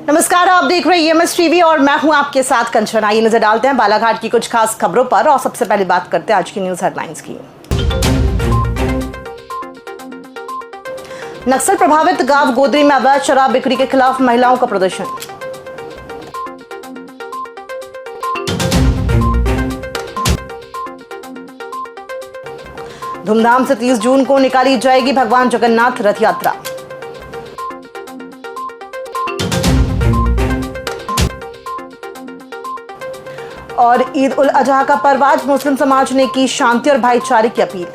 नमस्कार, आप देख रहे हैं EMS टीवी और मैं हूं आपके साथ कंचन। आइए नजर डालते हैं बालाघाट की कुछ खास खबरों पर और सबसे पहले बात करते हैं आज की न्यूज हेडलाइंस की। नक्सल प्रभावित गांव गोदरी में अवैध शराब बिक्री के खिलाफ महिलाओं का प्रदर्शन। धूमधाम से 30 जून को निकाली जाएगी भगवान जगन्नाथ रथ यात्रा। और ईद उल अजहा का पर्व आज मुस्लिम समाज ने की शांति और भाईचारे की अपील।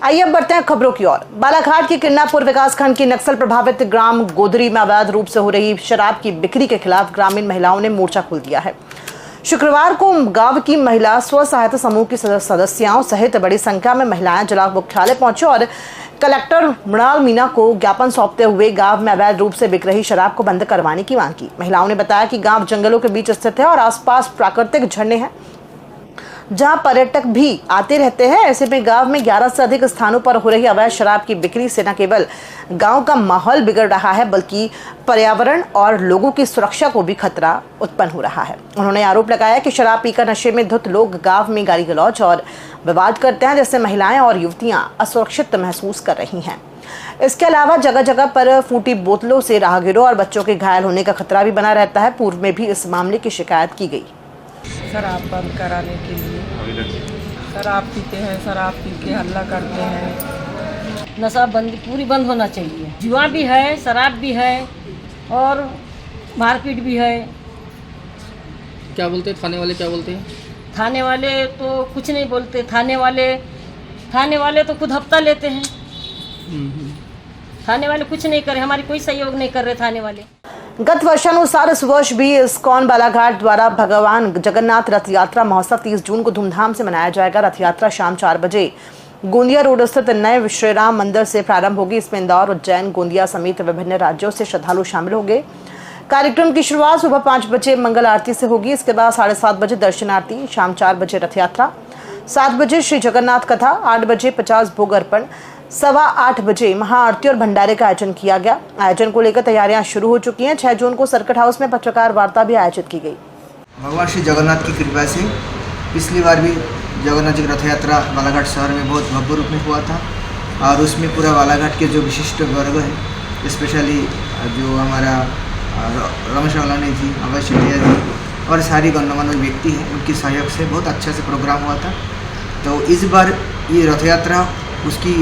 आइए अब बढ़ते हैं खबरों की ओर। बालाघाट के किन्नापुर विकासखंड की नक्सल प्रभावित ग्राम गोदरी में अवैध रूप से हो रही शराब की बिक्री के खिलाफ ग्रामीण महिलाओं ने मोर्चा खोल दिया है। शुक्रवार को गांव की महिला स्व सहायता समूह की सदस्यों सहित बड़ी संख्या में महिलाएं जिला मुख्यालय पहुंची और कलेक्टर मृणाल मीना को ज्ञापन सौंपते हुए गांव में अवैध रूप से बिक रही शराब को बंद करवाने की मांग की। महिलाओं ने बताया कि गांव जंगलों के बीच स्थित है और आसपास प्राकृतिक झरने हैं जहां पर्यटक भी आते रहते हैं। ऐसे में गांव में 11 से अधिक स्थानों पर हो रही अवैध शराब की बिक्री से न केवल गांव का माहौल बिगड़ रहा है बल्कि पर्यावरण और लोगों की सुरक्षा को भी खतरा उत्पन्न हो रहा है। उन्होंने आरोप लगाया कि शराब पीकर नशे में धुत लोग गांव में गाली गलौज और विवाद करते हैं, जिससे महिलाएं और युवतियां असुरक्षित महसूस कर रही हैं। इसके अलावा जगह जगह पर फूटी बोतलों से राहगीरों और बच्चों के घायल होने का खतरा भी बना रहता है। पूर्व में भी इस मामले की शिकायत की गई। शराब बंद कराने के लिए शराब पीते हैं, शराब पी के हल्ला करते हैं। नशा पूरी बंद होना चाहिए। जुआ भी है, शराब भी है और मारपीट भी है। क्या बोलते हैं थाने वाले, क्या बोलते हैं? थाने वाले तो कुछ नहीं बोलते। थाने वाले तो खुद हफ्ता लेते हैं। थाने वाले कुछ नहीं करे, हमारी कोई सहयोग नहीं कर रहे थाने वाले। गत वर्षानुसार इस वर्ष भी इस्कॉन बालाघाट द्वारा भगवान जगन्नाथ रथ यात्रा महोत्सव 30 जून को धूमधाम से मनाया जाएगा। रथ यात्रा शाम 4 बजे गोंदिया रोड स्थित नए श्री राम मंदिर से प्रारंभ होगी। इसमें इंदौर, उज्जैन, गोंदिया समेत विभिन्न राज्यों से श्रद्धालु शामिल होंगे। कार्यक्रम की शुरुआत सुबह 5 बजे मंगल आरती से होगी। इसके बाद 7:30 बजे दर्शन आरती, शाम 4 बजे रथ यात्रा, 7 बजे श्री जगन्नाथ कथा, 8 बजे 50 भोग अर्पण, 8:15 बजे महाआरती और भंडारे का आयोजन किया गया। आयोजन को लेकर तैयारियां शुरू हो चुकी हैं। 6 जून को सर्किट हाउस में पत्रकार वार्ता भी आयोजित की गई। भगवान श्री जगन्नाथ की कृपा से पिछली बार भी जगन्नाथ जी की रथ यात्रा बालाघाट शहर में बहुत भव्य रूप में हुआ था और उसमें पूरा बालाघाट के जो विशिष्ट वर्ग है, स्पेशली जो हमारा रमेश अलानी जी, अभय शेटिया जी और सारी गणमान्य व्यक्ति हैं, उनके सहयोग से बहुत अच्छा से प्रोग्राम हुआ था। तो इस बार ये रथ यात्रा उसकी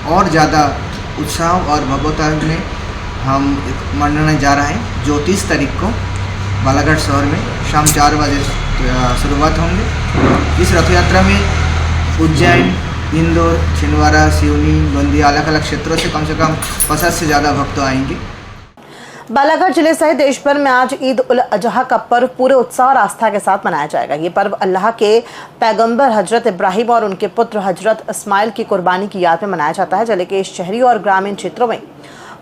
और ज़्यादा उत्साह और भव्यता में हम मनाने जा रहे हैं। जो 30 तारीख को बालाघाट शहर में शाम 4 बजे शुरुआत होंगे। इस रथ यात्रा में उज्जैन, इंदौर, छिंदवाड़ा, सिवनी, गोंदिया अलग अलग क्षेत्रों से कम 50 से ज़्यादा भक्त आएंगे। बालाघाट जिले सहित देश भर में आज ईद उल अजहा का पर्व पूरे उत्साह और आस्था के साथ मनाया जाएगा। ये पर्व अल्लाह के पैगंबर हजरत इब्राहिम और उनके पुत्र हजरत इस्माइल की कुर्बानी की याद में मनाया जाता है। जिले के शहरी और ग्रामीण क्षेत्रों में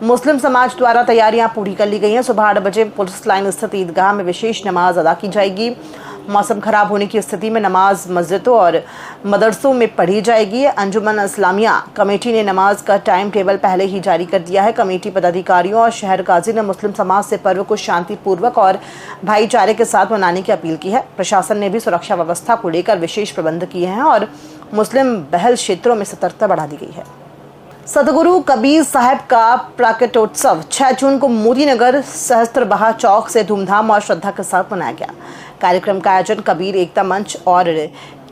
मुस्लिम समाज द्वारा तैयारियां पूरी कर ली गई हैं। सुबह 8 बजे पुलिस लाइन स्थित ईदगाह में विशेष नमाज अदा की जाएगी। मौसम खराब होने की स्थिति में नमाज मस्जिदों और मदरसों में पढ़ी जाएगी। अंजुमन इस्लामिया कमेटी ने नमाज का टाइम टेबल पहले ही जारी कर दिया है। कमेटी पदाधिकारियों और शहर काजी ने मुस्लिम समाज से पर्व को शांतिपूर्वक और भाईचारे के साथ मनाने की अपील की है। प्रशासन ने भी सुरक्षा व्यवस्था को लेकर विशेष प्रबंध किए हैं और मुस्लिम बहल क्षेत्रों में सतर्कता बढ़ा दी गई है। सदगुरु कबीर साहब का प्राकटोत्सव 6 जून को मोदी नगर सहस्त्रबहा चौक से धूमधाम और श्रद्धा के साथ मनाया गया। कार्यक्रम का आयोजन कबीर एकता मंच और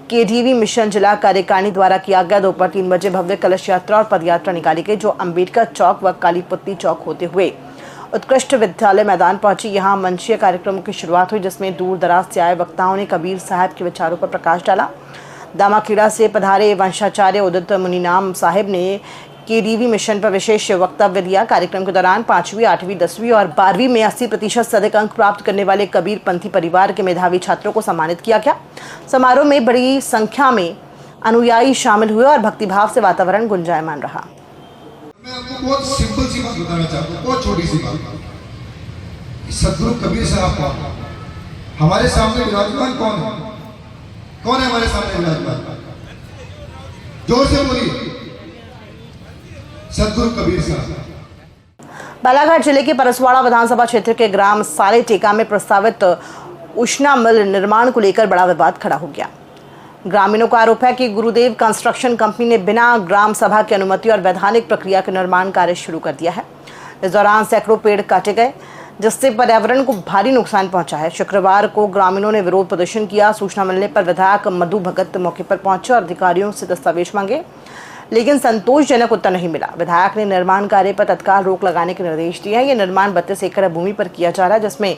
KDV मिशन जिला कार्यकारिणी द्वारा किया गया। दोपहर 3 बजे भव्य कलश यात्रा और पदयात्रा निकाली गई जो अंबेडकर चौक व कालीपुत्ती चौक होते हुए उत्कृष्ट विद्यालय मैदान पहुंची। यहाँ मंचीय कार्यक्रमों की शुरुआत हुई जिसमें दूर दराज से आए वक्ताओं ने कबीर साहब के विचारों पर प्रकाश डाला। दामाखेड़ा से पधारे वंशाचार्य उदित मुनिनाम साहिब ने KDV मिशन पर विशेष वक्तव्य दिया। कार्यक्रम के दौरान 5वीं, 8वीं, 10वीं और 12वीं में 80% से अधिक अंक प्राप्त करने वाले कबीर पंथी परिवार के मेधावी छात्रों को सम्मानित किया गया। समारोह में बड़ी संख्या में अनुयायी शामिल हुए और भक्तिभाव से वातावरण गुंजायमान रहा। मैं आपको बहुत सिंपल सी बात बताना चाहता हूँ, बहुत छोटी सी बात। सदगुरु कबीर साहब का हमारे सामने विराजमान कौन है? कौन है हमारे सामने विराजमान? जोर से बोलिए, सदगुरु कबीर साहब। बालाघाट जिले के परसवाड़ा विधानसभा क्षेत्र के ग्राम साले टेका में प्रस्तावित उष्णा मिल निर्माण को लेकर बड़ा विवाद खड़ा हो गया। ग्रामीणों का आरोप है कि गुरुदेव कंस्ट्रक्शन कंपनी ने बिना ग्राम सभा की अनुमति और वैधानिक प्रक्रिया के निर्माण कार्य शुरू कर दिया है। इस दौरान सैकड़ों पेड़ काटे गए, जिससे पर्यावरण को भारी नुकसान पहुंचा है। शुक्रवार को ग्रामीणों ने विरोध प्रदर्शन किया। सूचना मिलने पर विधायक मधु भगत मौके पर पहुंचे और अधिकारियों से दस्तावेज मांगे, लेकिन संतोषजनक उत्तर नहीं मिला। विधायक ने निर्माण कार्य पर तत्काल रोक लगाने के निर्देश दिए हैं। ये निर्माण 32 एकड़ भूमि पर किया जा रहा है, जिसमें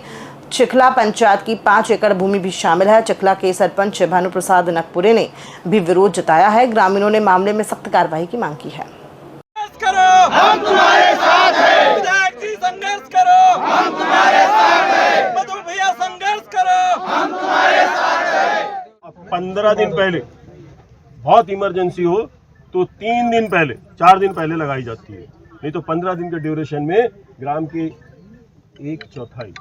चिखला पंचायत की 5 एकड़ भूमि भी शामिल है। चिखला के सरपंच भानु प्रसाद नकपुरे ने भी विरोध जताया है। ग्रामीणों ने मामले में सख्त कार्रवाई की मांग की है। हम तुम्हारे साथ हैं। विधायक जी संघर्ष करो, हम तुम्हारे साथ हैं। मधु भैया संघर्ष करो, हम तुम्हारे साथ हैं। 15 दिन पहले बहुत इमरजेंसी हो तो 3 दिन पहले 4 दिन पहले लगाई जाती है, नहीं तो 15 दिन के ड्यूरेशन में ग्राम के 1/4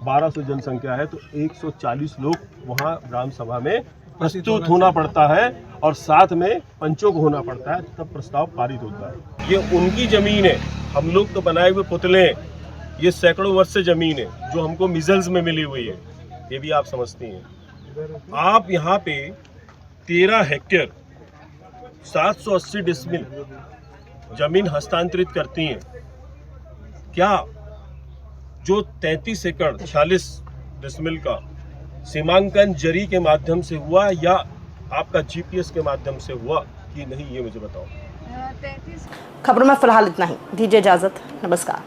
1200 जनसंख्या है तो 140 लोग वहाँ ग्राम सभा में प्रस्तुत होना पड़ता है और साथ में पंचों को होना पड़ता है, तब प्रस्ताव पारित होता है। ये उनकी जमीन है, हम लोग तो बनाए हुए पुतले हैं। ये सैकड़ों वर्ष से जमीन है जो हमको मिजल्स में मिली हुई है, ये भी आप समझती हैं। आप यहाँ पे 13 हेक्टेयर 780 डिसमिल जमीन हस्तांतरित करती हैं। क्या जो 33 एकड़ 46 डिसमिल का सीमांकन जरी के माध्यम से हुआ या आपका जीपीएस के माध्यम से हुआ कि नहीं, ये मुझे बताओ। खबरों में फिलहाल इतना ही। दीजिए इजाजत, नमस्कार।